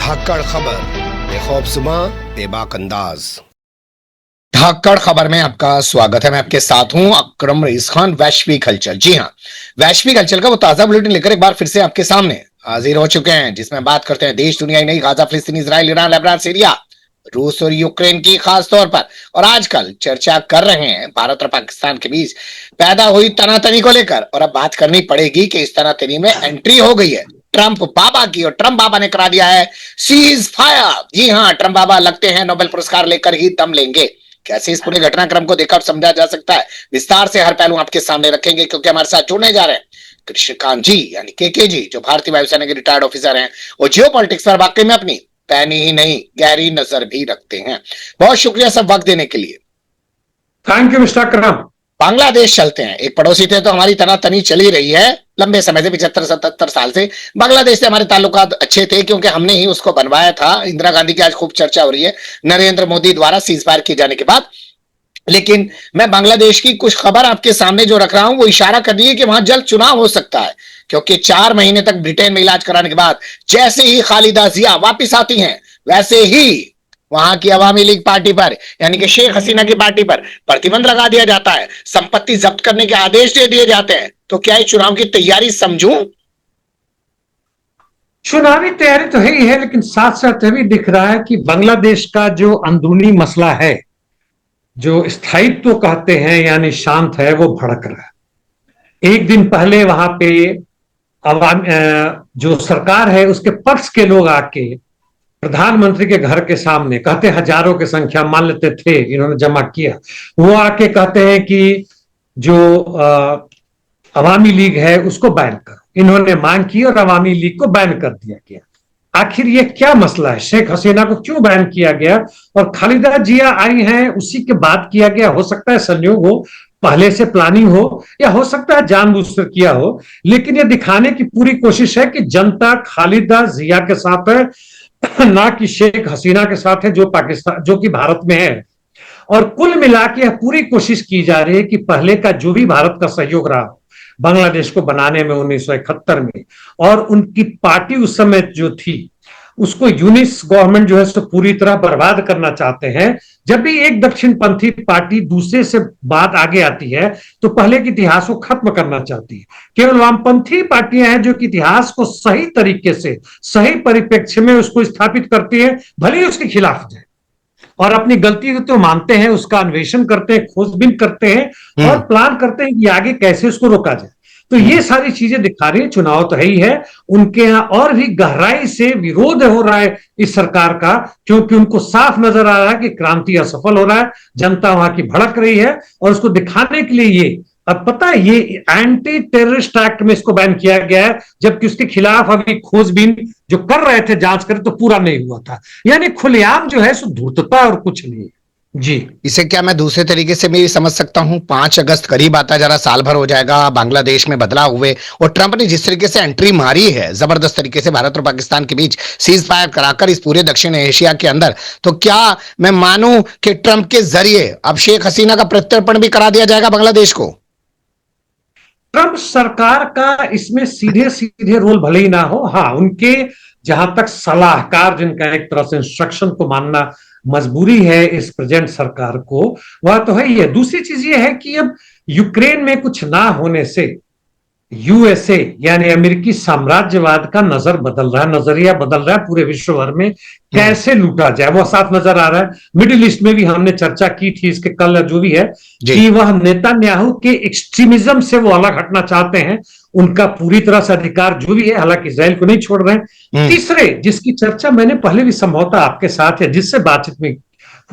धाकड़ खबर, बेखौफजुमा बेबाक अंदाज। धाकड़ खबर में आपका स्वागत है। मैं आपके साथ हूं अकरम रईस खान। वैश्विक हलचल, जी हां, वैश्विक हलचल का वो ताजा बुलेटिन लेकर एक बार फिर से आपके सामने हाजिर हो चुके हैं, जिसमें बात करते हैं देश दुनिया ही नहीं, गाजा, फिलिस्तीन, इजराइल, ईरान, लेबनान, सीरिया, रूस और यूक्रेन की खास तौर पर। और आजकल चर्चा कर रहे हैं भारत और पाकिस्तान के बीच पैदा हुई तनातनी को लेकर। और अब बात करनी पड़ेगी कि इस तनातनी में एंट्री हो गई है ट्रंप बाबा की, और ट्रंप बाबा ने करा दिया है सीज फायर। जी हां, ट्रंप बाबा लगते हैं नोबेल पुरस्कार लेकर ही दम लेंगे। कैसे इस पूरे घटनाक्रम को देखकर समझा जा सकता है, विस्तार से हर पहलू आपके सामने रखेंगे, क्योंकि हमारे साथ जुड़ने जा रहे हैं कृष्णकांत जी यानी के जी, जो भारतीय वायुसेना के रिटायर्ड ऑफिसर हैं और जियो पॉलिटिक्स पर वाकई में अपनी पैनी ही नहीं गहरी नजर भी रखते हैं। बहुत शुक्रिया सब वक्त देने के लिए। थैंक यू मिस्टर अकरम। बांग्लादेश चलते हैं। एक पड़ोसी थे तो हमारी तनातनी चली रही है लंबे समय से, 75-77 साल से। बांग्लादेश से हमारे ताल्लुकात अच्छे थे क्योंकि हमने ही उसको बनवाया था। इंदिरा गांधी की आज खूब चर्चा हो रही है नरेंद्र मोदी द्वारा सीज फायर किए जाने के बाद। लेकिन मैं बांग्लादेश की कुछ खबर आपके सामने जो रख रहा हूं वो इशारा कर रही है कि वहां जल्द चुनाव हो सकता है, क्योंकि 4 महीने तक ब्रिटेन में इलाज कराने के बाद जैसे ही खालिदा जिया वापिस आती हैं, वैसे ही वहां की अवामी लीग पार्टी पर यानी कि शेख हसीना की पार्टी पर प्रतिबंध लगा दिया जाता है, संपत्ति जब्त करने के आदेश दे दिए जाते हैं। तो क्या ये चुनाव की तैयारी समझूं? चुनावी तैयारी तो है ही है, लेकिन साथ साथ भी दिख रहा है कि बांग्लादेश का जो अंदरूनी मसला है, जो स्थायित्व कहते हैं यानी शांत है, वो भड़क रहा है। एक दिन पहले वहां पे जो सरकार है उसके पक्ष के लोग आके प्रधानमंत्री के घर के सामने कहते, हजारों की संख्या मान लेते थे इन्होंने जमा किया, वो आके कहते हैं कि जो अवामी लीग है उसको बैन करो। इन्होंने मांग की और अवामी लीग को बैन कर दिया गया। आखिर ये क्या मसला है? शेख हसीना को क्यों बैन किया गया? और खालिदा जिया आई हैं उसी के बाद किया गया। हो सकता है संयोग हो, पहले से प्लानिंग हो, या हो सकता है जानबूझकर किया हो, लेकिन ये दिखाने की पूरी कोशिश है कि जनता खालिदा जिया के साथ है, ना कि शेख हसीना के साथ है, जो पाकिस्तान, जो कि भारत में है। और कुल मिला के पूरी कोशिश की जा रही है कि पहले का जो भी भारत का सहयोग रहा बांग्लादेश को बनाने में 1971 में, और उनकी पार्टी उस समय जो थी, उसको यूनिस गवर्नमेंट जो है सो पूरी तरह बर्बाद करना चाहते हैं। जब भी एक दक्षिणपंथी पार्टी दूसरे से बात आगे आती है तो पहले के इतिहास को खत्म करना चाहती है। केवल वामपंथी पार्टियां हैं जो कि इतिहास को सही तरीके से, सही परिप्रेक्ष्य में उसको स्थापित करती है, भले ही उसके खिलाफ जाए, और अपनी गलती को तो मानते हैं, उसका अन्वेषण करते हैं, खोजबीन करते हैं और प्लान करते हैं कि आगे कैसे उसको रोका जाए। तो ये सारी चीजें दिखा रही है। चुनाव तो है ही है, उनके यहां और भी गहराई से विरोध हो रहा है इस सरकार का, क्योंकि उनको साफ नजर आ रहा है कि क्रांति असफल हो रहा है, जनता वहां की भड़क रही है। और उसको दिखाने के लिए ये, अब पता है, ये एंटी टेररिस्ट एक्ट में इसको बैन किया गया है, जबकि उसके खिलाफ अभी खोजबीन जो कर रहे थे, जांच करे, तो पूरा नहीं हुआ था। यानी खुलेआम जो है सो धूर्तता और कुछ नहीं है। जी, इसे क्या मैं दूसरे तरीके से भी समझ सकता हूं? 5 अगस्त करीब आता जा रहा, साल भर हो जाएगा बांग्लादेश में बदलाव हुए, और ट्रंप ने जिस तरीके से एंट्री मारी है जबरदस्त तरीके से भारत और पाकिस्तान के बीच सीज फायर कराकर इस पूरे दक्षिण एशिया के अंदर, तो क्या मैं मानूं कि ट्रंप के जरिए अब शेख हसीना का प्रत्यर्पण भी करा दिया जाएगा बांग्लादेश को? ट्रंप सरकार का इसमें सीधे सीधे रोल भले ही ना हो, हाँ, उनके जहां तक सलाहकार, जिनका एक तरह से इंस्ट्रक्शन को मानना मजबूरी है इस प्रेजेंट सरकार को, वह तो है ही है। दूसरी चीज ये है कि अब यूक्रेन में कुछ ना होने से यूएसए यानी अमेरिकी साम्राज्यवाद का नजरिया बदल रहा है पूरे विश्व भर में, कैसे लूटा जाए वो साफ नजर आ रहा है। मिडिल ईस्ट में भी हमने चर्चा की थी इसके कल, जो भी है, कि वह नेतान्याहू के एक्सट्रीमिज्म से वो अलग हटना चाहते हैं, उनका पूरी तरह से अधिकार जो भी है, हालांकि इजराइल को नहीं छोड़ रहे हैं। तीसरे, जिसकी चर्चा मैंने पहले भी संभवतः आपके साथ या जिससे बातचीत में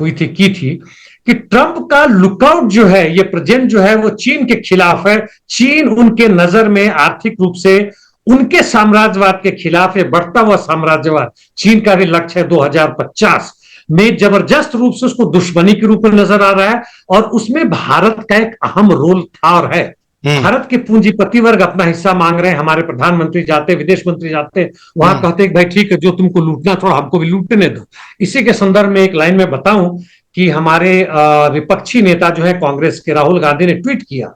हुई थी की थी, कि ट्रंप का लुकआउट जो है, ये प्रेजेंट जो है, वो चीन के खिलाफ है। चीन उनके नजर में आर्थिक रूप से उनके साम्राज्यवाद के खिलाफ है, बढ़ता हुआ साम्राज्यवाद। चीन का भी लक्ष्य है 2050 में जबरदस्त रूप से उसको दुश्मनी के रूप में नजर आ रहा है, और उसमें भारत का एक अहम रोल था और है। भारत के पूंजीपति वर्ग अपना हिस्सा मांग रहे हैं। हमारे प्रधानमंत्री जाते, विदेश मंत्री जाते, वहां कहते हैं भाई ठीक है, जो तुमको लूटना थोड़ा हमको भी लूटने दो। इसी के संदर्भ में एक लाइन में बताऊं कि हमारे विपक्षी नेता जो है कांग्रेस के, राहुल गांधी, ने ट्वीट किया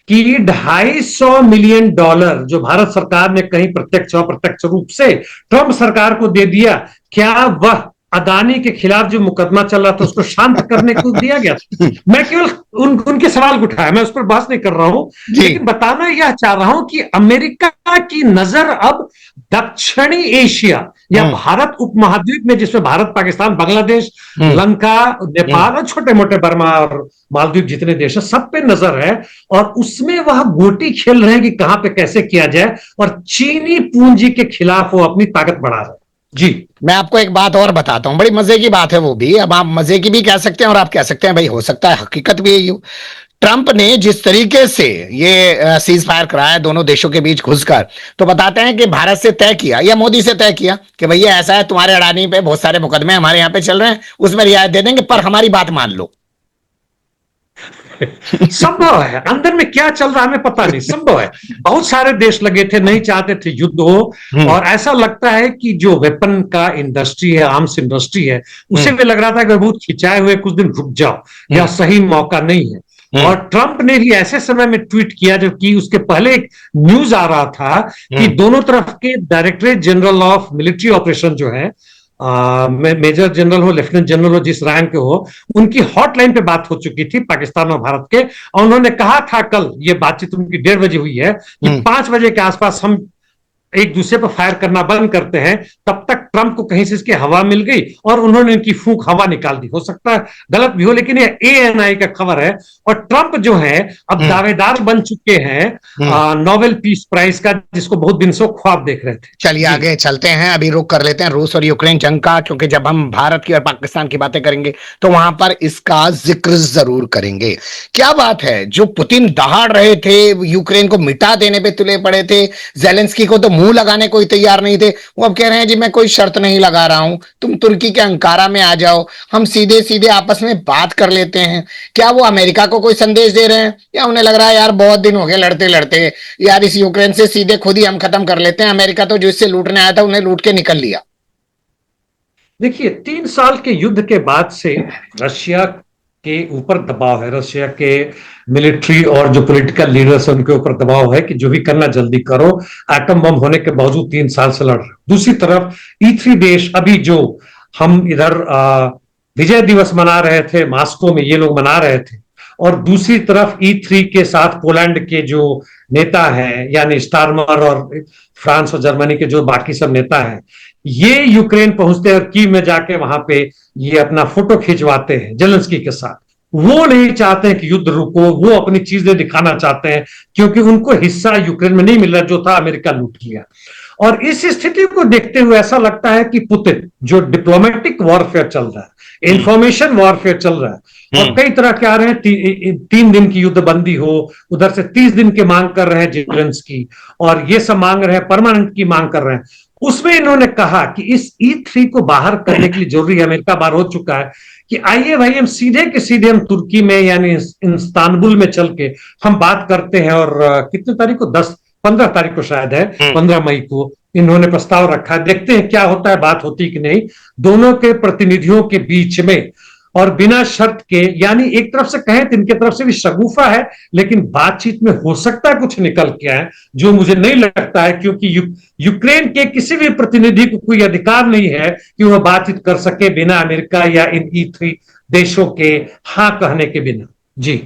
कि $250 मिलियन जो भारत सरकार ने कहीं प्रत्यक्ष अप्रत्यक्ष रूप से ट्रंप सरकार को दे दिया, क्या वह अदानी के खिलाफ जो मुकदमा चल रहा था उसको शांत करने को दिया गया था? मैं केवल उनके सवाल उठाया, मैं उस पर बहस नहीं कर रहा हूं, लेकिन बताना यह चाह रहा हूं कि अमेरिका की नजर अब दक्षिणी एशिया या भारत उपमहाद्वीप में, जिसमें भारत, पाकिस्तान, बांग्लादेश, लंका, नेपाल और छोटे मोटे बर्मा और मालदीव जितने देश हैं, सब पे नजर है। और उसमें वह गोटी खेल रहे हैं कि कहां पे कैसे किया जाए, और चीनी पूंजी के खिलाफ वो अपनी ताकत बढ़ा रहे हैं। जी, मैं आपको एक बात और बताता हूं, बड़ी मजे की बात है वो भी। अब आप मजे की भी कह सकते हैं और आप कह सकते हैं भाई हो सकता है हकीकत भी यही हो। ट्रंप ने जिस तरीके से ये सीज फायर कराया दोनों देशों के बीच घुसकर, तो बताते हैं कि भारत से तय किया या मोदी से तय किया कि भैया ऐसा है, तुम्हारे अडानी पे बहुत सारे मुकदमे हमारे यहाँ पे चल रहे हैं, उसमें रियायत दे देंगे, पर हमारी बात मान लो। संभव है, अंदर में क्या चल रहा है हमें पता नहीं, संभव है। बहुत सारे देश लगे थे, नहीं चाहते थे युद्ध हो, और ऐसा लगता है कि जो वेपन का इंडस्ट्री है, आर्म्स इंडस्ट्री है, उसे भी लग रहा था कि बहुत खिंचाए हुए, कुछ दिन रुक जाओ, यह सही मौका नहीं है। और ट्रंप ने भी ऐसे समय में ट्वीट किया जबकि उसके पहले एक न्यूज आ रहा था कि दोनों तरफ के directorate general of military operation जो है, मेजर जनरल हो, लेफ्टिनेंट जनरल हो, जिस रैंक के हो, उनकी हॉटलाइन पे बात हो चुकी थी पाकिस्तान और भारत के, और उन्होंने कहा था, कल ये बातचीत उनकी 1:30 बजे हुई है, कि 5 बजे के आसपास हम एक दूसरे पर फायर करना बंद करते हैं। तब तक ट्रंप को कहीं से इसकी हवा मिल गई और उन्होंने इनकी फूंक हवा निकाल दी। हो सकता है गलत भी हो, लेकिन ये ANI का खबर है। और ट्रंप जो है अब दावेदार बन चुके हैं नोबेल पीस प्राइज का, जिसको बहुत दिन से ख्वाब देख रहे थे। चलिए आगे चलते हैं, अभी रुक कर लेते हैं रूस और यूक्रेन जंग का, क्योंकि जब हम भारत की और पाकिस्तान की बातें करेंगे तो वहां पर इसका जिक्र जरूर करेंगे। क्या बात है, जो पुतिन दहाड़ रहे थे, यूक्रेन को मिटा देने पे तुले पड़े थे, जेलेंस्की को तो मुंह लगाने को ही तैयार नहीं थे, वो अब कह रहे हैं जी मैं कोई शर्त नहीं लगा रहा हूं, तुम तुर्की के अंकारा में आ जाओ, हम सीधे सीधे आपस में बात कर लेते हैं। क्या वो अमेरिका को कोई संदेश दे रहे हैं, या उन्हें लग रहा है यार बहुत दिन हो गए लड़ते लड़ते, यार इस यूक्रेन से सीधे खुद ही हम खत्म कर लेते हैं, अमेरिका तो जो इससे लूटने आया था उन्हें लूट के निकल लिया। देखिए, 3 साल के युद्ध के बाद से रशिया के ऊपर दबाव है, रशिया के मिलिट्री और जो पॉलिटिकल लीडर्स हैं उनके ऊपर दबाव है कि जो भी करना जल्दी करो, एटम बम होने के बावजूद 3 साल से लड़ रहे। दूसरी तरफ E3 देश, अभी जो हम इधर विजय दिवस मना रहे थे मास्को में, ये लोग मना रहे थे, और दूसरी तरफ E3 के साथ पोलैंड के जो नेता हैं, यानी स्टारमर, और फ्रांस और जर्मनी के जो बाकी सब नेता हैं, ये यूक्रेन पहुंचते हैं और कीव में जाके वहां पे ये अपना फोटो खिंचवाते हैं जेलेंस्की के साथ। वो नहीं चाहते हैं कि युद्ध रुको, वो अपनी चीजें दिखाना चाहते हैं, क्योंकि उनको हिस्सा यूक्रेन में नहीं मिल रहा, जो था अमेरिका लूट लिया। और इस स्थिति को देखते हुए ऐसा लगता है कि पुतिन, जो डिप्लोमेटिक वॉरफेयर चल रहा है, इंफॉर्मेशन वॉरफेयर चल रहा है, और कई तरह के आ रहे हैं, 3 दिन की युद्धबंदी हो, उधर से 30 दिन की मांग कर रहे हैं जेलेंस्की, और ये सब मांग रहे हैं, परमानेंट की मांग कर रहे हैं। उसमें इन्होंने कहा कि इस E3 को बाहर करने के लिए जरूरी है, अमेरिका बाहर हो चुका है, कि आइए भाई हम सीधे के सीधे हम तुर्की में, यानी इस्तांबुल में चल के हम बात करते हैं। और कितने तारीख को, 15 तारीख को शायद है, 15 मई को इन्होंने प्रस्ताव रखा है। देखते हैं क्या होता है, बात होती कि नहीं दोनों के प्रतिनिधियों के बीच में, और बिना शर्त के। यानी एक तरफ से कहें तो इनके तरफ से भी शगुफा है, लेकिन बातचीत में हो सकता है कुछ निकल के आए, जो मुझे नहीं लगता है, क्योंकि यूक्रेन के किसी भी प्रतिनिधि को कोई अधिकार नहीं है कि वह बातचीत कर सके बिना अमेरिका या इन E3 देशों के हाँ कहने के बिना। जी,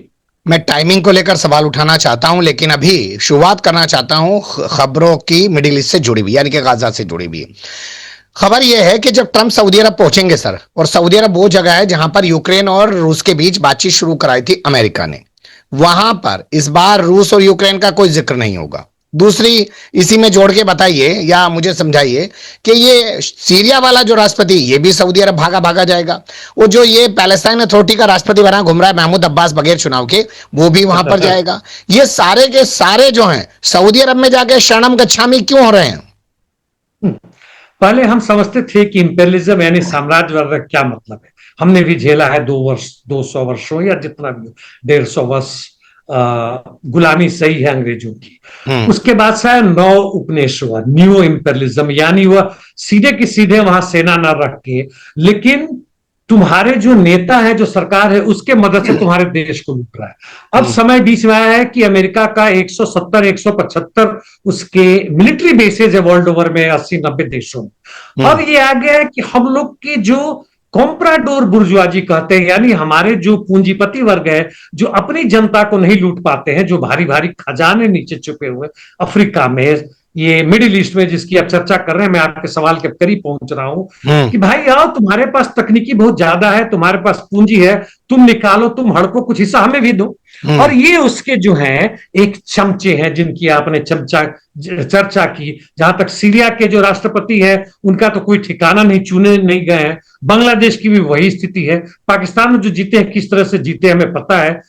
मैं टाइमिंग को लेकर सवाल उठाना चाहता हूं, लेकिन अभी शुरुआत करना चाहता हूं खबरों की मिडिल ईस्ट से जुड़ी हुई, यानी कि गाजा से जुड़ी हुई। खबर यह है कि जब ट्रंप सऊदी अरब पहुंचेंगे सर, और सऊदी अरब वो जगह है जहां पर यूक्रेन और रूस के बीच बातचीत शुरू कराई थी अमेरिका ने, वहां पर इस बार रूस और यूक्रेन का कोई जिक्र नहीं होगा। दूसरी, इसी में जोड़ के बताइए या मुझे समझाइए कि ये सीरिया वाला जो राष्ट्रपति, ये भी सऊदी अरब भागा भागा जाएगा। वो जो ये पैलेस्टाइन अथॉरिटी का राष्ट्रपति बना घूम रहा है महमूद अब्बास बगैर चुनाव के, वो भी वहां पर जाएगा। ये सारे के सारे जो हैं सऊदी अरब में जाके शरणम गच्छामी क्यों हो रहे हैं? पहले हम समझते थे कि इंपेरियलिज्म यानी साम्राज्यवाद का क्या मतलब है। हमने भी झेला है 200 वर्षों या जितना भी 150 वर्ष गुलामी सही है अंग्रेजों की। उसके बाद से नौ उपनिवेशवाद, न्यू इंपेरियलिज्म, यानी वह सीधे की सीधे वहां सेना न रख के, लेकिन तुम्हारे जो नेता है, जो सरकार है, उसके मदद से तुम्हारे देश को लूट रहा है। अब समय बीच में आया है कि अमेरिका का 170 175 उसके मिलिट्री बेसेज है वर्ल्ड ओवर में, 80-90 देशों में। अब ये आ गया है कि हम लोग की जो कॉम्प्राडोर बुर्जुआजी कहते हैं, यानी हमारे जो पूंजीपति वर्ग है, जो अपनी जनता को नहीं लूट पाते हैं, जो भारी भारी खजाने नीचे छुपे हुए अफ्रीका में, ये मिडिल ईस्ट में जिसकी आप चर्चा कर रहे हैं, मैं आपके सवाल के करीब पहुंच रहा हूं कि भाई आओ, तुम्हारे पास तकनीकी बहुत ज्यादा है, तुम्हारे पास पूंजी है, तुम निकालो, तुम हड़को, कुछ हिस्सा हमें भी दो। और ये उसके जो हैं एक चमचे हैं जिनकी आपने चर्चा की। जहां तक सीरिया के जो राष्ट्रपति है, उनका तो कोई ठिकाना नहीं, चुने नहीं गए हैं। बांग्लादेश की भी वही स्थिति है। पाकिस्तान में जो जीते हैं किस तरह से जीते हमें पता है।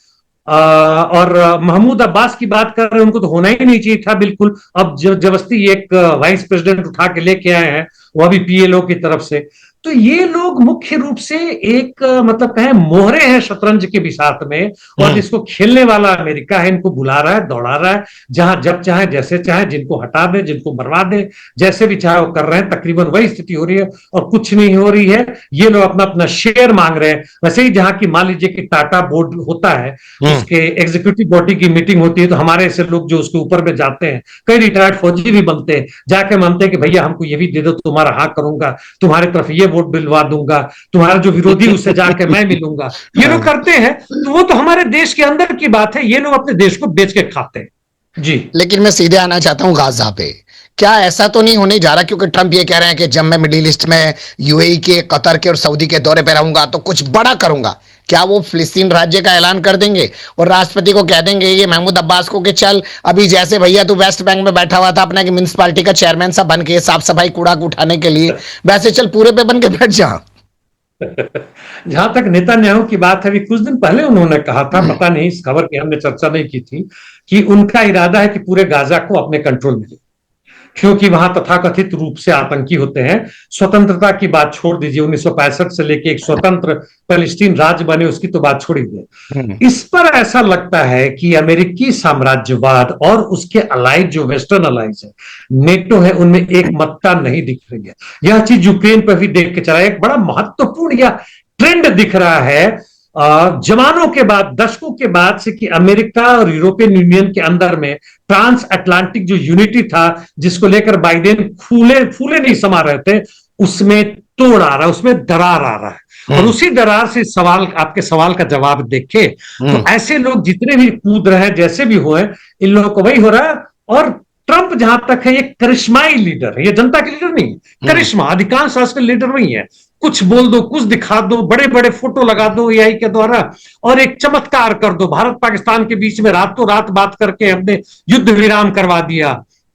और महमूद अब्बास की बात कर रहे हैं, उनको तो होना ही नहीं चाहिए था बिल्कुल। अब जबरदस्ती एक वाइस प्रेसिडेंट उठा के लेके आए हैं, वह भी पीएलओ की तरफ से। तो ये लोग मुख्य रूप से एक मतलब कहें मोहरे हैं शतरंज के बिसात में, और जिसको खेलने वाला अमेरिका है, इनको बुला रहा है, दौड़ा रहा है, जहां जब चाहे जैसे चाहे, जिनको हटा दे, जिनको मरवा दे, जैसे भी चाहे वो कर रहे हैं। तकरीबन वही स्थिति हो रही है और कुछ नहीं हो रही है। ये लोग अपना अपना शेयर मांग रहे हैं। वैसे ही जहां की मान लीजिए कि टाटा बोर्ड होता है, उसके एग्जीक्यूटिव बॉडी की मीटिंग होती है, तो हमारे ऐसे लोग जो उसके ऊपर में जाते हैं, कई रिटायर्ड फौजी भी बनते हैं, जाके मानते हैं कि भैया हमको ये भी दे दो, तुम्हारा हाँ करूंगा, तुम्हारी तरफ ये वोट दिलवा दूंगा, तुम्हारा जो विरोधी उससे जाके मैं मिलूंगा। ये लोग करते हैं। तो वो तो हमारे देश के अंदर की बात है, ये लोग अपने देश को बेच के खाते हैं जी। लेकिन मैं सीधे आना चाहता हूं गाजा पे। क्या ऐसा तो नहीं होने जा रहा, क्योंकि ट्रंप ये कह रहे हैं कि जब मैं मिडिल ईस्ट में यूएई के, कतर के और सऊदी के दौरे पे रहूंगा तो कुछ बड़ा करूंगा। क्या वो फिलिस्तीन राज्य का ऐलान कर देंगे और राष्ट्रपति को कह देंगे, ये महमूद अब्बास को, कि चल अभी जैसे भैया तू वेस्ट बैंक में बैठा हुआ था अपना कि म्युनिसिपालिटी का चेयरमैन सा बन के साफ सफाई कूड़ा उठाने के लिए, वैसे चल पूरे पे बन के बैठ जा। जहां तक नेतान्याहू की बात है, अभी कुछ दिन पहले उन्होंने कहा था, पता नहीं इस खबर की हमने चर्चा नहीं की थी, कि उनका इरादा है कि पूरे गाजा को अपने कंट्रोल में ले, क्योंकि वहां तथाकथित रूप से आतंकी होते हैं। स्वतंत्रता की बात छोड़ दीजिए, 1965 से लेके एक स्वतंत्र फलस्तीन राज्य बने, उसकी तो बात छोड़ दीजिए। इस पर ऐसा लगता है कि अमेरिकी साम्राज्यवाद और उसके अलाइज, जो वेस्टर्न अलाइज है, नेटो है, उनमें एक मत्ता नहीं दिख रही है। यह चीज यूक्रेन पर भी देख के चला, एक बड़ा महत्वपूर्ण यह ट्रेंड दिख रहा है जमानों के बाद, दशकों के बाद से, कि अमेरिका और यूरोपियन यूनियन के अंदर में ट्रांस अटलांटिक जो यूनिटी था, जिसको लेकर बाइडेन फूले नहीं समा रहे थे, उसमें तोड़ आ रहा है, उसमें दरार आ रहा है। और उसी दरार से सवाल, आपके सवाल का जवाब देखे तो ऐसे लोग जितने भी कूद रहे हैं, जैसे भी हुए, इन लोगों को वही हो रहा है। और ट्रंप जहां तक है, ये करिश्माई लीडर है, ये जनता के लीडर नहीं, करिश्मा, अधिकांश राष्ट्र लीडर वही है। कुछ बोल दो, कुछ दिखा दो, बड़े बड़े फोटो लगा दो एआई के द्वारा, और एक चमत्कार कर दो। भारत पाकिस्तान के बीच में रातों रात बात करके हमने युद्ध विराम करवा दिया,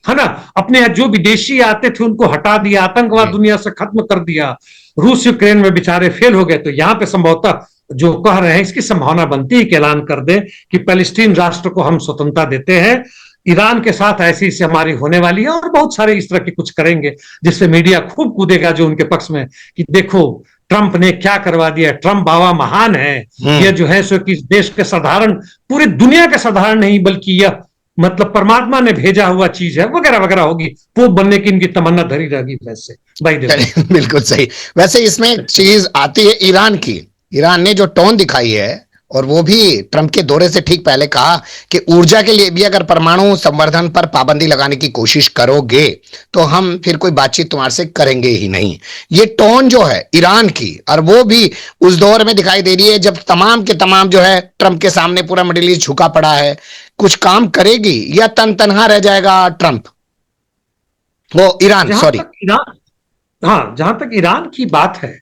है ना। अपने जो विदेशी आते थे उनको हटा दिया, आतंकवाद दुनिया से खत्म कर दिया। रूस यूक्रेन में बेचारे फेल हो गए, तो यहां पे संभवतः जो कह रहे हैं, इसकी संभावना बनती है कि ऐलान कर दे कि पैलेस्टीन राष्ट्र को हम स्वतंत्रता देते हैं। ईरान के साथ ऐसी से हमारी होने वाली है, और बहुत सारे इस तरह के कुछ करेंगे, जिससे मीडिया खूब कूदेगा जो उनके पक्ष में, कि देखो ट्रंप ने क्या करवा दिया, ट्रंप बाबा महान है। यह जो है सो कि देश के साधारण, पूरी दुनिया के साधारण नहीं, बल्कि यह मतलब परमात्मा ने भेजा हुआ चीज है, वगैरह वगैरह होगी। पोप बनने की इनकी तमन्ना धरी रहेगी। वैसे भाई बिल्कुल सही। वैसे इसमें एक चीज आती है ईरान की। ईरान ने जो टोन दिखाई है, और वो भी ट्रंप के दौरे से ठीक पहले कहा कि ऊर्जा के लिए भी अगर परमाणु संवर्धन पर पाबंदी लगाने की कोशिश करोगे तो हम फिर कोई बातचीत तुम्हारे से करेंगे ही नहीं। ये टोन जो है ईरान की, और वो भी उस दौर में दिखाई दे रही है जब तमाम के तमाम जो है ट्रंप के सामने पूरा मिडिल ईस्ट झुका पड़ा है। कुछ काम करेगी या तनहा रह जाएगा ट्रंप, वो ईरान, सॉरी। हाँ, जहां तक ईरान की बात है,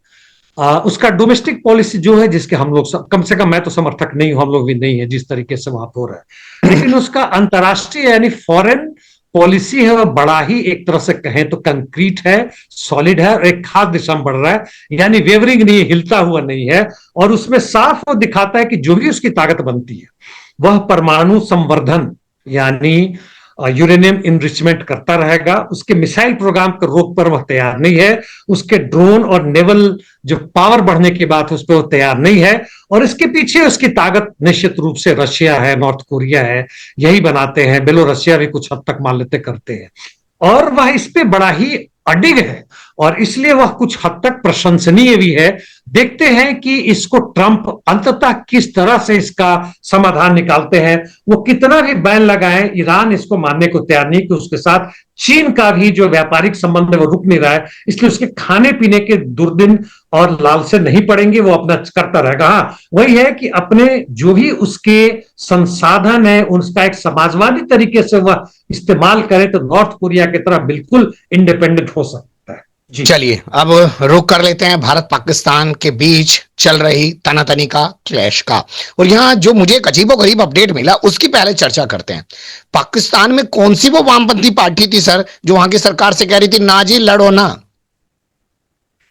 उसका डोमेस्टिक पॉलिसी जो है, जिसके हम लोग, कम से कम मैं तो समर्थक नहीं हूं, हम लोग भी नहीं है जिस तरीके से वहां हो रहा है, लेकिन उसका अंतर्राष्ट्रीय यानी फॉरेन पॉलिसी है, वह बड़ा ही एक तरह से कहें तो कंक्रीट है, सॉलिड है, और एक खास दिशा में बढ़ रहा है, यानी वेवरिंग नहीं, हिलता हुआ नहीं है। और उसमें साफ वो दिखाता है कि जो भी उसकी ताकत बनती है, वह परमाणु संवर्धन यानी यूरेनियम इनरिचमेंट करता रहेगा। उसके मिसाइल प्रोग्राम को रोक पर वह तैयार नहीं है। उसके ड्रोन और नेवल जो पावर बढ़ने की बात है, उस पर वो तैयार नहीं है। और इसके पीछे उसकी ताकत निश्चित रूप से रशिया है, नॉर्थ कोरिया है, यही बनाते हैं। बेलोरसिया भी कुछ हद तक मान लेते करते हैं, और वह इस पे बड़ा ही अडिग है। और इसलिए वह कुछ हद तक प्रशंसनीय भी है। देखते हैं कि इसको ट्रंप अंततः किस तरह से इसका समाधान निकालते हैं। वो कितना भी बैन लगाए, ईरान इसको मानने को तैयार नहीं कि उसके साथ चीन का भी जो व्यापारिक संबंध है वो रुक नहीं रहा है, इसलिए उसके खाने पीने के दुर्दिन और लालसे नहीं पड़ेंगे, वो अपना करता रहेगा। हाँ, वही है कि अपने जो भी उसके संसाधन है उसका एक समाजवादी तरीके से वह इस्तेमाल करे तो नॉर्थ कोरिया की तरह बिल्कुल इंडिपेंडेंट हो सकता है। जी चलिए अब रुक कर लेते हैं भारत पाकिस्तान के बीच चल रही तनातनी का, क्लैश का। और यहां जो मुझे एक अजीबोगरीब अपडेट मिला उसकी पहले चर्चा करते हैं। पाकिस्तान में कौन सी वो वामपंथी पार्टी थी सर जो वहां की सरकार से कह रही थी ना जी लड़ो ना?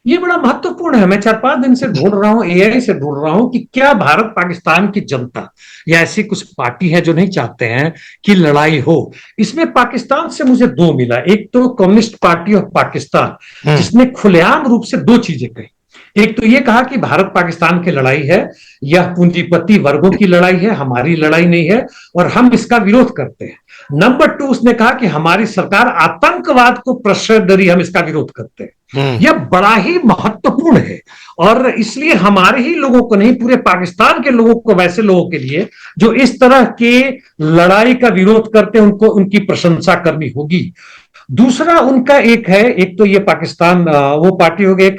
ये बड़ा महत्वपूर्ण है। मैं 4-5 दिन से ढूंढ रहा हूं, एआई से ढूंढ रहा हूं कि क्या भारत पाकिस्तान की जनता या ऐसी कुछ पार्टी है जो नहीं चाहते हैं कि लड़ाई हो। इसमें पाकिस्तान से मुझे दो मिला। एक तो कम्युनिस्ट पार्टी ऑफ पाकिस्तान, जिसने खुलेआम रूप से दो चीजें कही। एक तो ये कहा कि भारत पाकिस्तान की लड़ाई है, यह पूंजीपति वर्गों की लड़ाई है, हमारी लड़ाई नहीं है, और हम इसका विरोध करते हैं। नंबर 2, उसने कहा कि हमारी सरकार आतंकवाद को प्रश्रय दे रही है, हम इसका विरोध करते हैं। यह बड़ा ही महत्वपूर्ण है और इसलिए हमारे ही लोगों को नहीं, पूरे पाकिस्तान के लोगों को, वैसे लोगों के लिए जो इस तरह के लड़ाई का विरोध करते हैं, उनको उनकी प्रशंसा करनी होगी। दूसरा उनका एक है, एक तो ये पाकिस्तान वो पार्टी हो गई,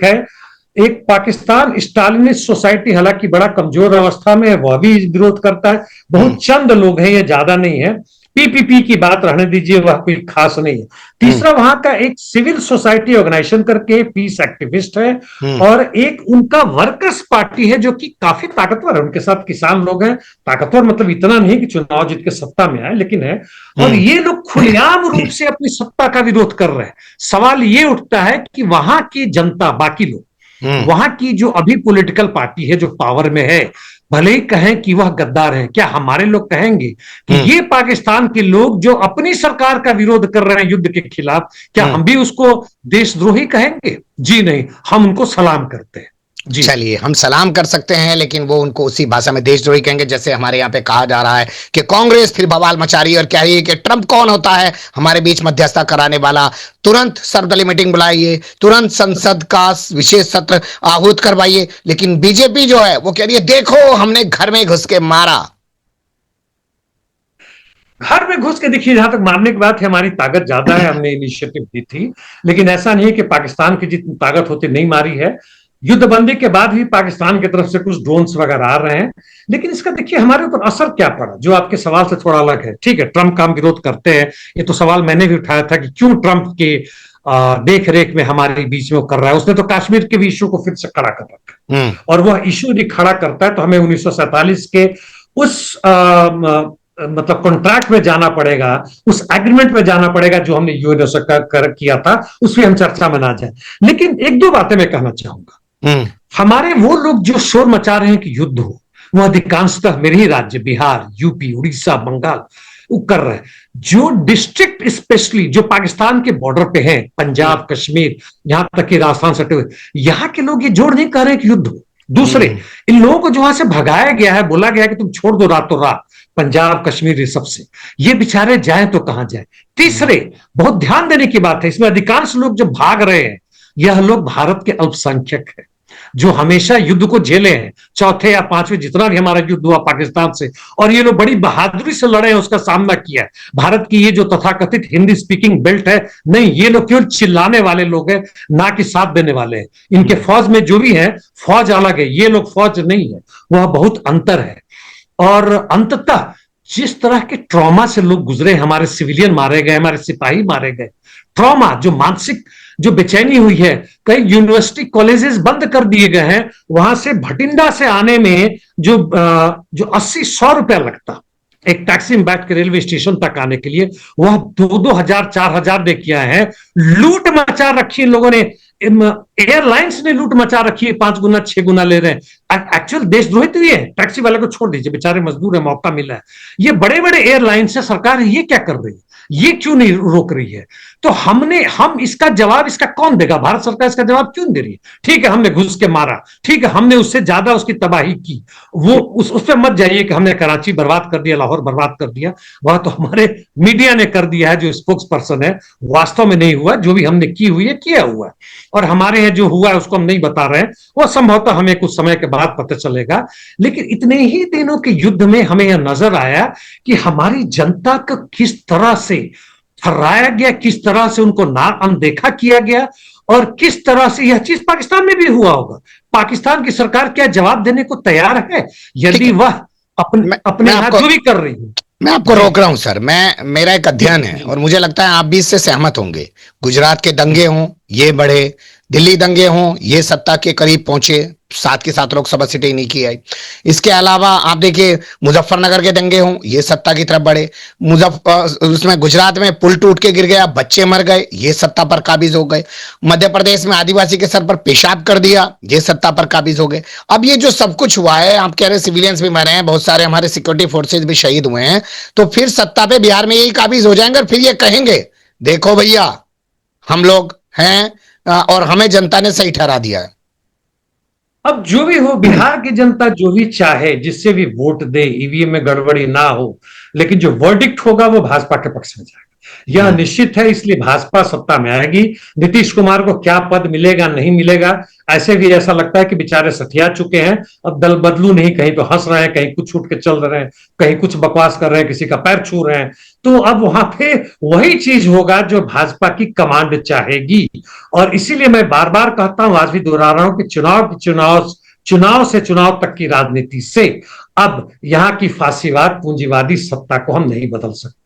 एक पाकिस्तान स्टालिनिस्ट सोसाइटी, हालांकि बड़ा कमजोर अवस्था में है, वह भी विरोध करता है। बहुत चंद लोग हैं, ये ज्यादा नहीं है। पीपीपी की बात रहने दीजिए, वह कोई खास नहीं है। तीसरा वहां का एक सिविल सोसाइटी ऑर्गेनाइजेशन करके पीस एक्टिविस्ट है, और एक उनका वर्कर्स पार्टी है जो कि काफी ताकतवर है। उनके साथ किसान लोग हैं, ताकतवर मतलब इतना नहीं कि चुनाव जीत के सत्ता में आए, लेकिन है। और ये लोग खुलेआम रूप से अपनी सत्ता का विरोध कर रहे हैं। सवाल ये उठता है कि वहां की जनता, बाकी लोग, वहां की जो अभी पॉलिटिकल पार्टी है जो पावर में है, भले ही कहें कि वह गद्दार है, क्या हमारे लोग कहेंगे कि ये पाकिस्तान के लोग जो अपनी सरकार का विरोध कर रहे हैं युद्ध के खिलाफ, क्या हम भी उसको देशद्रोही कहेंगे? जी नहीं, हम उनको सलाम करते हैं। चलिए, हम सलाम कर सकते हैं, लेकिन वो उनको उसी भाषा में देशद्रोही कहेंगे जैसे हमारे यहाँ पे कहा जा रहा है कि कांग्रेस फिर बवाल मचा रही है और कह रही है कि ट्रंप कौन होता है हमारे बीच मध्यस्थता कराने वाला, तुरंत सर्वदलीय मीटिंग बुलाइए, तुरंत संसद का विशेष सत्र आहूत करवाइए। लेकिन बीजेपी जो है वो कह रही है देखो हमने घर में घुस के मारा। घर में घुस के देखिए, जहां तक मारने की बात है, हमारी ताकत ज्यादा है, हमने इनिशिएटिव दी थी, लेकिन ऐसा नहीं है कि पाकिस्तान की जितनी ताकत होती नहीं मारी है। युद्धबंदी के बाद भी पाकिस्तान की तरफ से कुछ ड्रोन्स वगैरह आ रहे हैं, लेकिन इसका देखिए हमारे ऊपर असर क्या पड़ा, जो आपके सवाल से थोड़ा अलग है। ठीक है, ट्रंप का हम विरोध करते हैं, ये तो सवाल मैंने भी उठाया था कि क्यों ट्रंप के देख रेख में हमारे बीच में वो कर रहा है। उसने तो कश्मीर के भी इशू को फिर से खड़ा कर रखा है, और वह इशू यदि खड़ा करता है तो हमें 1947 के उस मतलब कॉन्ट्रैक्ट में जाना पड़ेगा, उस एग्रीमेंट में जाना पड़ेगा जो हमने यूएनओ से किया था, उसमें हम चर्चा में ना जाए। लेकिन एक दो बातें मैं कहना चाहूंगा। हमारे वो लोग जो शोर मचा रहे हैं कि युद्ध हो, वो अधिकांशतः मेरे ही राज्य बिहार, यूपी, उड़ीसा, बंगाल वो कर रहे हैं। जो डिस्ट्रिक्ट स्पेशली जो पाकिस्तान के बॉर्डर पे हैं, पंजाब, कश्मीर, यहां तक कि राजस्थान सटे हुए, यहां के लोग ये जोड़ नहीं कर रहे हैं कि युद्ध हो। दूसरे, इन लोगों को जो वहां से भगाया गया है, बोला गया है कि तुम छोड़ दो रातों रात पंजाब, कश्मीर, ये सबसे, ये बेचारे जाए तो कहां जाए। तीसरे, बहुत ध्यान देने की बात है, इसमें अधिकांश लोग जो भाग रहे हैं, यह लोग भारत के अल्पसंख्यक हैं जो हमेशा युद्ध को झेले हैं, चौथे या पांचवें जितना भी हमारा युद्ध हुआ पाकिस्तान से, और ये लोग बड़ी बहादुरी से लड़े हैं, उसका सामना किया है। भारत की ये जो तथाकथित हिंदी स्पीकिंग बेल्ट है, नहीं, ये लोग केवल चिल्लाने वाले लोग हैं, ना कि साथ देने वाले हैं। इनके फौज में जो भी है, फौज अलग है, ये लोग फौज नहीं है, वह बहुत अंतर है। और अंततः जिस तरह के ट्रॉमा से लोग गुजरे, हमारे सिविलियन मारे गए, हमारे सिपाही मारे गए, ट्रॉमा, जो मानसिक जो बेचैनी हुई है, कई यूनिवर्सिटी कॉलेजेस बंद कर दिए गए हैं, वहां से भटिंडा से आने में जो 80-100 रुपया लगता एक टैक्सी में बैठ के रेलवे स्टेशन तक आने के लिए, वह 2-2 हजार 4 हजार दे किया है। लूट मचा रखी इन लोगों ने, एयरलाइंस ने लूट मचा रखी है, 5 गुना 6 गुना ले रहे हैं। एक्चुअल देशद्रोही तो ये है, टैक्सी वाले को छोड़ दीजिए, बेचारे मजदूर है, मौका मिला है। ये बड़े बड़े एयरलाइन से सरकार ये क्या कर रही है, ये क्यों नहीं रोक रही है? तो हम इसका जवाब, इसका कौन देगा? भारत सरकार इसका जवाब क्यों दे रही है? ठीक है, हमने घुस के मारा, ठीक है, हमने उससे ज्यादा उसकी तबाही की, वो उस पर मत जाइए कि हमने कराची बर्बाद कर दिया, लाहौर बर्बाद कर दिया। वह तो हमारे मीडिया ने कर दिया है, जो स्पोक्स पर्सन है। वास्तव में नहीं हुआ, जो भी हमने की हुई है किया हुआ है, और हमारे यहाँ जो हुआ है उसको हम नहीं बता रहे हैं, वो संभवतः हमें कुछ समय के बाद पता चलेगा। लेकिन इतने ही दिनों के युद्ध में हमें यह नजर आया कि हमारी जनता को किस तरह से हराया गया, किस तरह से उनको ना अनदेखा किया गया, और किस तरह से यह चीज पाकिस्तान में भी हुआ होगा। पाकिस्तान की सरकार क्या जवाब देने को तैयार है यदि वह अपने यहां जो भी कर रही है? मैं आपको रोक रहा हूं सर, मेरा एक अध्ययन है और मुझे लगता है आप भी इससे सहमत होंगे। गुजरात के दंगे हों, ये बढ़े, दिल्ली दंगे हों, ये सत्ता के करीब पहुंचे, साथ के साथ लोकसभा सीटें नहीं की आई। इसके अलावा आप देखिए मुजफ्फरनगर के दंगे हों, ये सत्ता की तरफ बढ़े। उसमें गुजरात में पुल टूट के गिर गया, बच्चे मर गए, ये सत्ता पर काबिज हो गए। मध्य प्रदेश में आदिवासी के सर पर पेशाब कर दिया, ये सत्ता पर काबिज हो गए। अब ये जो सब कुछ हुआ है, आप कह रहे सिविलियंस भी मरे हैं, बहुत सारे हमारे सिक्योरिटी फोर्सेज भी शहीद हुए हैं, तो फिर सत्ता पे बिहार में यही काबिज हो जाएंगे और फिर ये कहेंगे देखो भैया हम लोग हैं और हमें जनता ने सही ठहरा दिया है। अब जो भी हो, बिहार की जनता जो भी चाहे, जिससे भी वोट दे, ईवीएम में गड़बड़ी ना हो, लेकिन जो वर्डिक्ट होगा वो भाजपा के पक्ष में जाएगा, यह निश्चित है। इसलिए भाजपा सत्ता में आएगी। नीतीश कुमार को क्या पद मिलेगा नहीं मिलेगा, ऐसे भी ऐसा लगता है कि बेचारे सठिया चुके हैं, अब दल बदलू नहीं, कहीं तो हंस रहे हैं, कहीं कुछ छूट के चल रहे हैं, कहीं कुछ बकवास कर रहे हैं, किसी का पैर छू रहे हैं। तो अब वहां पे वही चीज होगा जो भाजपा की कमांड चाहेगी। और इसीलिए मैं बार बार कहता हूं, आज भी दोहरा रहा हूं कि चुनाव से चुनाव तक की राजनीति से अब यहां की फासीवाद पूंजीवादी सत्ता को हम नहीं बदल सकते।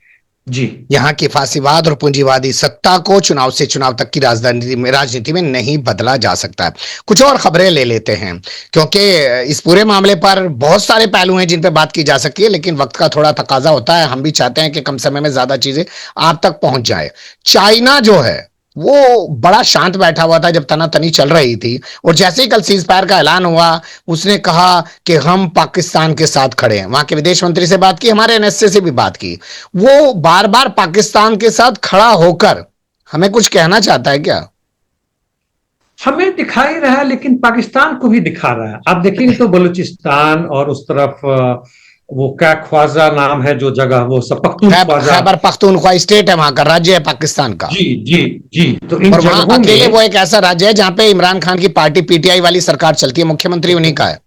जी, यहाँ की फासीवाद और पूंजीवादी सत्ता को चुनाव से चुनाव तक की राजनीति में नहीं बदला जा सकता है। कुछ और खबरें ले लेते हैं, क्योंकि इस पूरे मामले पर बहुत सारे पहलू हैं जिन पे बात की जा सकती है, लेकिन वक्त का थोड़ा तकाजा होता है। हम भी चाहते हैं कि कम समय में ज्यादा चीजें आप तक पहुंच जाए। चाइना जो है वो बड़ा शांत बैठा हुआ था जब तनातनी चल रही थी, और जैसे ही कल सीज फायर का ऐलान हुआ, उसने कहा कि हम पाकिस्तान के साथ खड़े हैं। वहां के विदेश मंत्री से बात की, हमारे एनएसए से भी बात की। वो बार बार पाकिस्तान के साथ खड़ा होकर हमें कुछ कहना चाहता है क्या? हमें दिखा ही रहा है, लेकिन पाकिस्तान को भी दिखा रहा है। आप देखेंगे तो बलूचिस्तान और उस तरफ वो क्या ख्वाजा नाम है जो जगह, वो सब खैबर पख्तूनख्वा स्टेट है, वहां का राज्य है पाकिस्तान का। जी जी जी। तो इन और वहां जगहों अकेले में वो एक ऐसा राज्य है जहां पे इमरान खान की पार्टी पीटीआई वाली सरकार चलती है, मुख्यमंत्री उन्हीं का है।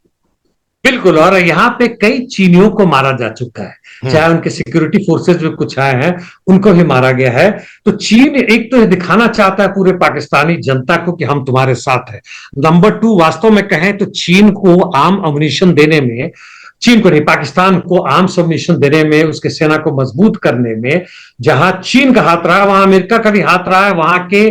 बिल्कुल, और यहाँ पे कई चीनियों को मारा जा चुका है, चाहे उनके सिक्योरिटी फोर्सेज में कुछ आए हैं, उनको भी मारा गया है। तो चीन एक तो ये दिखाना चाहता है पूरे पाकिस्तानी जनता को कि हम तुम्हारे साथ हैं। नंबर 2, वास्तव में कहें तो चीन को आर्म अम्युनिशन देने में, चीन को नहीं, पाकिस्तान को आर्म्स अम्युनिशन देने में, उसके सेना को मजबूत करने में जहां चीन का हाथ रहा है, वहां अमेरिका का भी हाथ रहा है। वहां के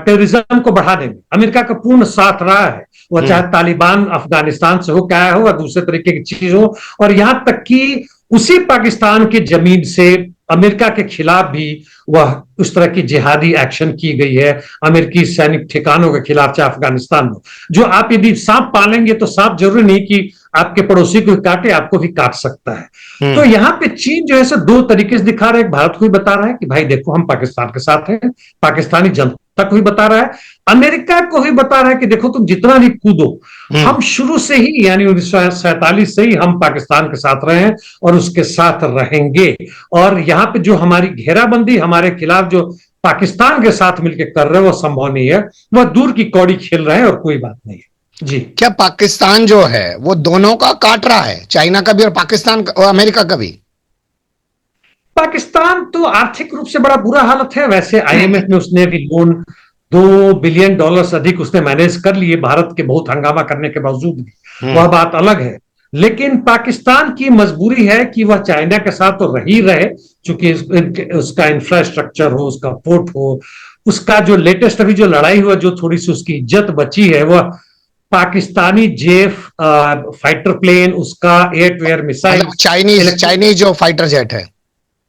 टेररिज्म को बढ़ाने में अमेरिका का पूर्ण साथ रहा है, वह चाहे तालिबान अफगानिस्तान से हो, क्या हो, या दूसरे तरीके की चीज हो। और यहां तक कि उसी पाकिस्तान की जमीन से अमेरिका के खिलाफ भी वह उस तरह की जिहादी एक्शन की गई है, अमेरिकी सैनिक ठिकानों के खिलाफ, चाहे अफगानिस्तान में। जो आप यदि सांप पालेंगे तो सांप जरूरी नहीं कि आपके पड़ोसी को काटे, आपको भी काट सकता है। तो यहाँ पे चीन जो है सो दो तरीके से दिखा रहा है। भारत को भी बता रहा है कि भाई देखो हम पाकिस्तान के साथ हैं, पाकिस्तानी जनता को भी बता रहा है, अमेरिका को भी बता रहा है कि देखो तुम जितना भी कूदो, हम शुरू से ही यानी 1947 से ही हम पाकिस्तान के साथ रहे हैं और उसके साथ रहेंगे। और यहाँ पे जो हमारी घेराबंदी हमारे खिलाफ जो पाकिस्तान के साथ मिलकर कर रहे हैं, वो संभव नहीं है, वह दूर की कौड़ी खेल रहे हैं और कोई बात नहीं है। जी, क्या पाकिस्तान जो है वो दोनों का काट रहा है, चाइना का भी और पाकिस्तान का, और अमेरिका का भी? पाकिस्तान तो आर्थिक रूप से बड़ा बुरा हालत है। वैसे आईएमएफ में उसने भी लोन $2 बिलियन अधिक उसने मैनेज कर लिए, भारत के बहुत हंगामा करने के बावजूद भी, वह बात अलग है। लेकिन पाकिस्तान की मजबूरी है कि वह चाइना के साथ तो रही रहे, चूंकि उसका इंफ्रास्ट्रक्चर हो, उसका पोर्ट हो, उसका जो लेटेस्ट अभी जो लड़ाई हुआ, जो थोड़ी सी उसकी इज्जत बची है, वह पाकिस्तानी जेफ फाइटर प्लेन, उसका air to air missile, Chinese जो फाइटर जेट है,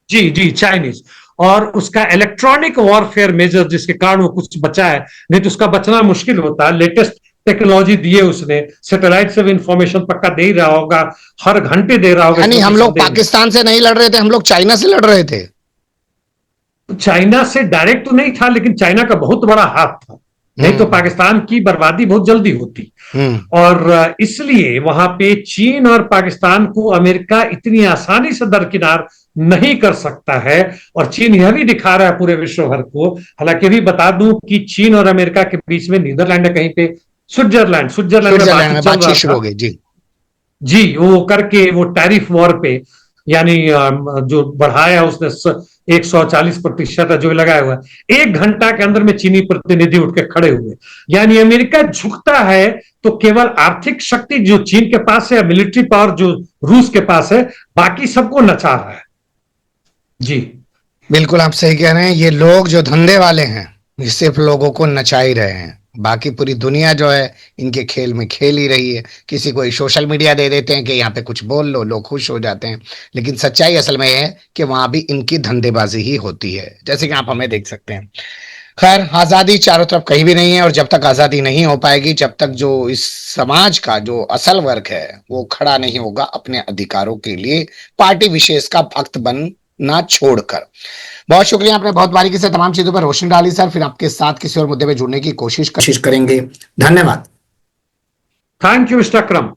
जी जी चाइनीज, और उसका इलेक्ट्रॉनिक वॉरफेयर मेजर, जिसके कारण वो कुछ बचा है, नहीं तो उसका बचना मुश्किल होता है। लेटेस्ट टेक्नोलॉजी दी है उसने, सैटेलाइट से भी इंफॉर्मेशन पक्का दे ही रहा होगा, हर घंटे दे रहा होगा। यानी इसमें हम कोई लोग संदेह नहीं। पाकिस्तान से नहीं लड़ रहे थे, हम लोग चाइना से लड़ रहे थे। चाइना से डायरेक्ट तो नहीं था, लेकिन चाइना का बहुत बड़ा हाथ था, नहीं तो पाकिस्तान की बर्बादी बहुत जल्दी होती। और इसलिए वहां पे चीन और पाकिस्तान को अमेरिका इतनी आसानी से दरकिनार नहीं कर सकता है। और चीन यह भी दिखा रहा है पूरे विश्व भर को, हालांकि भी बता दूं कि चीन और अमेरिका के बीच में नीदरलैंड कहीं पे स्विट्जरलैंड में बातचीत शुरू हो गई जी। जी, वो करके वो टैरिफ वॉर पे, यानी जो बढ़ाया उसने 140% जो लगाया हुआ, 1 घंटा के अंदर में चीनी प्रतिनिधि उठ के खड़े हुए। यानी अमेरिका झुकता है तो केवल आर्थिक शक्ति जो चीन के पास है, मिलिट्री पावर जो रूस के पास है, बाकी सबको नचा रहा है। जी बिल्कुल आप सही कह रहे हैं। ये लोग जो धंधे वाले हैं ये सिर्फ लोगों को नचा ही रहे हैं, बाकी पूरी दुनिया जो है इनके खेल में खेल ही रही है। किसी को सोशल मीडिया दे देते हैं कि यहाँ पे कुछ बोल लो, लोग खुश हो जाते हैं, लेकिन सच्चाई असल में है कि वहां भी इनकी धंधेबाजी ही होती है, जैसे कि आप हमें देख सकते हैं। खैर, आजादी चारों तरफ कहीं भी नहीं है, और जब तक आजादी नहीं हो पाएगी, जब तक जो इस समाज का जो असल वर्ग है वो खड़ा नहीं होगा अपने अधिकारों के लिए, पार्टी विशेष का भक्त बनना छोड़कर। बहुत शुक्रिया, आपने बहुत बारीकी से तमाम चीजों पर रोशनी डाली सर। फिर आपके साथ किसी और मुद्दे पे जुड़ने की कोशिश करेंगे। धन्यवाद। Thank you mister Akram.